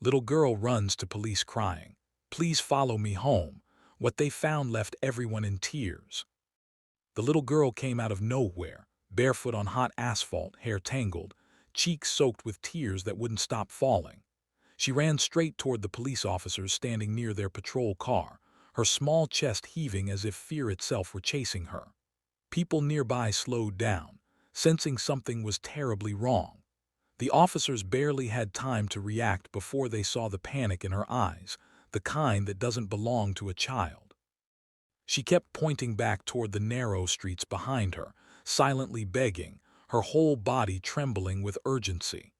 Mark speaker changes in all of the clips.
Speaker 1: Little girl runs to police crying, "Please follow me home." What they found left everyone in tears. The little girl came out of nowhere, barefoot on hot asphalt, hair tangled, cheeks soaked with tears that wouldn't stop falling. She ran straight toward the police officers standing near their patrol car, her small chest heaving as if fear itself were chasing her. People nearby slowed down, sensing something was terribly wrong. The officers barely had time to react before they saw the panic in her eyes, the kind that doesn't belong to a child. She kept pointing back toward the narrow streets behind her, silently begging, her whole body trembling with urgency.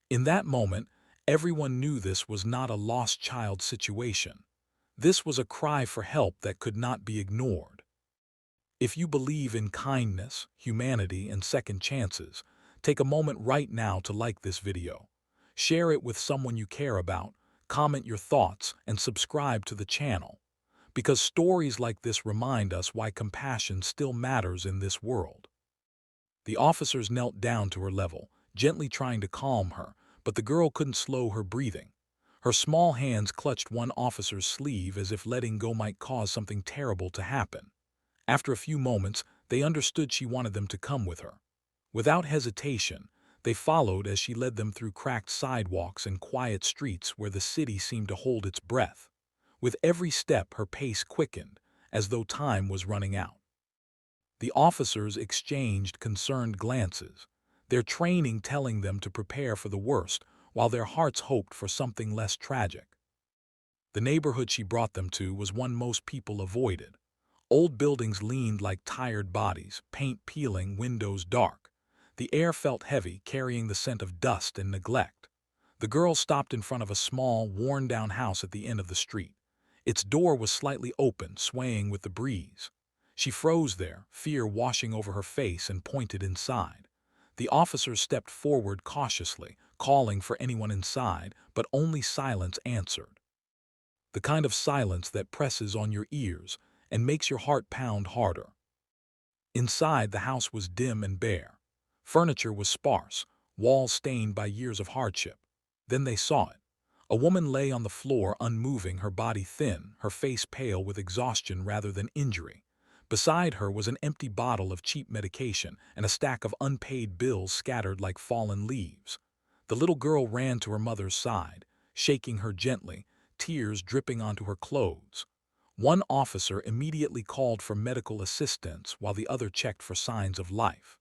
Speaker 1: In that moment, everyone knew this was not a lost child situation. This was a cry for help that could not be ignored. If you believe in kindness, humanity, and second chances, take a moment right now to like this video. Share it with someone you care about, comment your thoughts, and subscribe to the channel. Because stories like this remind us why compassion still matters in this world. The officers knelt down to her level, gently trying to calm her, but the girl couldn't slow her breathing. Her small hands clutched one officer's sleeve as if letting go might cause something terrible to happen. After a few moments, they understood she wanted them to come with her. Without hesitation, they followed as she led them through cracked sidewalks and quiet streets where the city seemed to hold its breath. With every step, her pace quickened, as though time was running out. The officers exchanged concerned glances, their training telling them to prepare for the worst, while their hearts hoped for something less tragic. The neighborhood she brought them to was one most people avoided. Old buildings leaned like tired bodies, paint peeling, windows dark. The air felt heavy, carrying the scent of dust and neglect. The girl stopped in front of a small, worn-down house at the end of the street. Its door was slightly open, swaying with the breeze. She froze there, fear washing over her face, and pointed inside. The officers stepped forward cautiously, calling for anyone inside, but only silence answered. The kind of silence that presses on your ears and makes your heart pound harder. Inside, the house was dim and bare. Furniture was sparse, walls stained by years of hardship. Then they saw it. A woman lay on the floor, unmoving, her body thin, her face pale with exhaustion rather than injury. Beside her was an empty bottle of cheap medication and a stack of unpaid bills scattered like fallen leaves. The little girl ran to her mother's side, shaking her gently, tears dripping onto her clothes. One officer immediately called for medical assistance while the other checked for signs of life.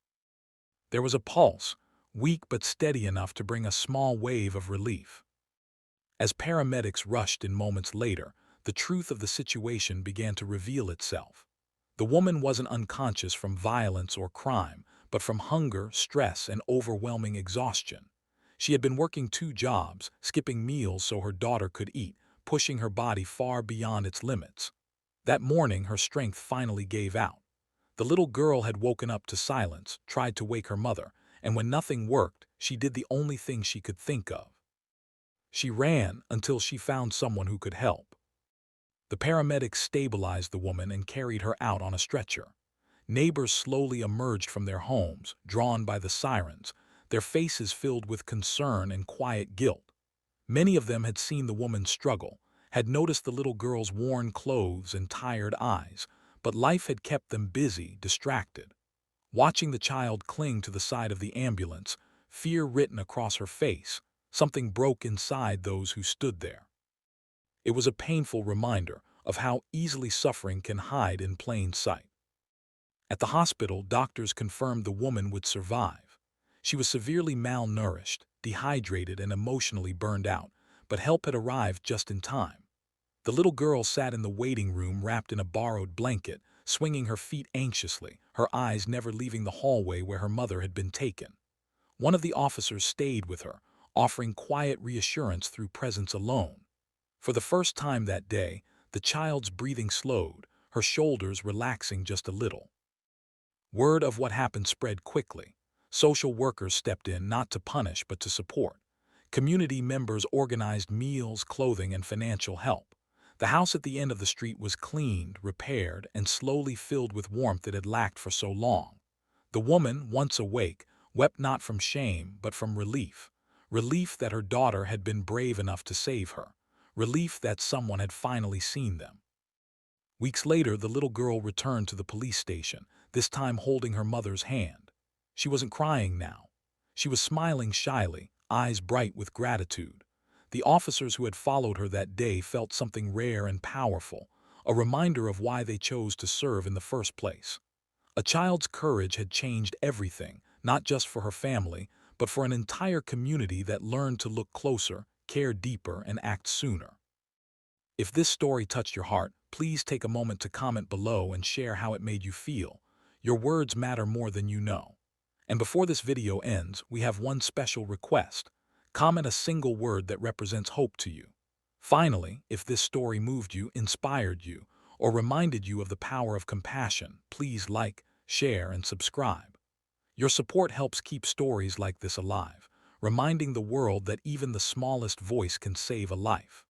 Speaker 1: There was a pulse, weak but steady enough to bring a small wave of relief. As paramedics rushed in moments later, the truth of the situation began to reveal itself. The woman wasn't unconscious from violence or crime, but from hunger, stress, and overwhelming exhaustion. She had been working 2 jobs, skipping meals so her daughter could eat, pushing her body far beyond its limits. That morning, her strength finally gave out. The little girl had woken up to silence, tried to wake her mother, and when nothing worked, she did the only thing she could think of. She ran until she found someone who could help. The paramedics stabilized the woman and carried her out on a stretcher. Neighbors slowly emerged from their homes, drawn by the sirens, their faces filled with concern and quiet guilt. Many of them had seen the woman struggle, had noticed the little girl's worn clothes and tired eyes, but life had kept them busy, distracted. Watching the child cling to the side of the ambulance, fear written across her face, something broke inside those who stood there. It was a painful reminder of how easily suffering can hide in plain sight. At the hospital, doctors confirmed the woman would survive. She was severely malnourished, dehydrated, and emotionally burned out, but help had arrived just in time. The little girl sat in the waiting room wrapped in a borrowed blanket, swinging her feet anxiously, her eyes never leaving the hallway where her mother had been taken. One of the officers stayed with her, offering quiet reassurance through presence alone. For the first time that day, the child's breathing slowed, her shoulders relaxing just a little. Word of what happened spread quickly. Social workers stepped in not to punish but to support. Community members organized meals, clothing, and financial help. The house at the end of the street was cleaned, repaired, and slowly filled with warmth it had lacked for so long. The woman, once awake, wept not from shame but from relief. relief that her daughter had been brave enough to save her, relief that someone had finally seen them. Weeks later, the little girl returned to the police station, this time holding her mother's hand. She wasn't crying now. She was smiling shyly, eyes bright with gratitude. The officers who had followed her that day felt something rare and powerful, a reminder of why they chose to serve in the first place. A child's courage had changed everything, not just for her family, but for an entire community that learned to look closer, care deeper, and act sooner. If this story touched your heart, please take a moment to comment below and share how it made you feel. Your words matter more than you know. And before this video ends, we have one special request. Comment a single word that represents hope to you. Finally, if this story moved you, inspired you, or reminded you of the power of compassion, please like, share, and subscribe. Your support helps keep stories like this alive, reminding the world that even the smallest voice can save a life.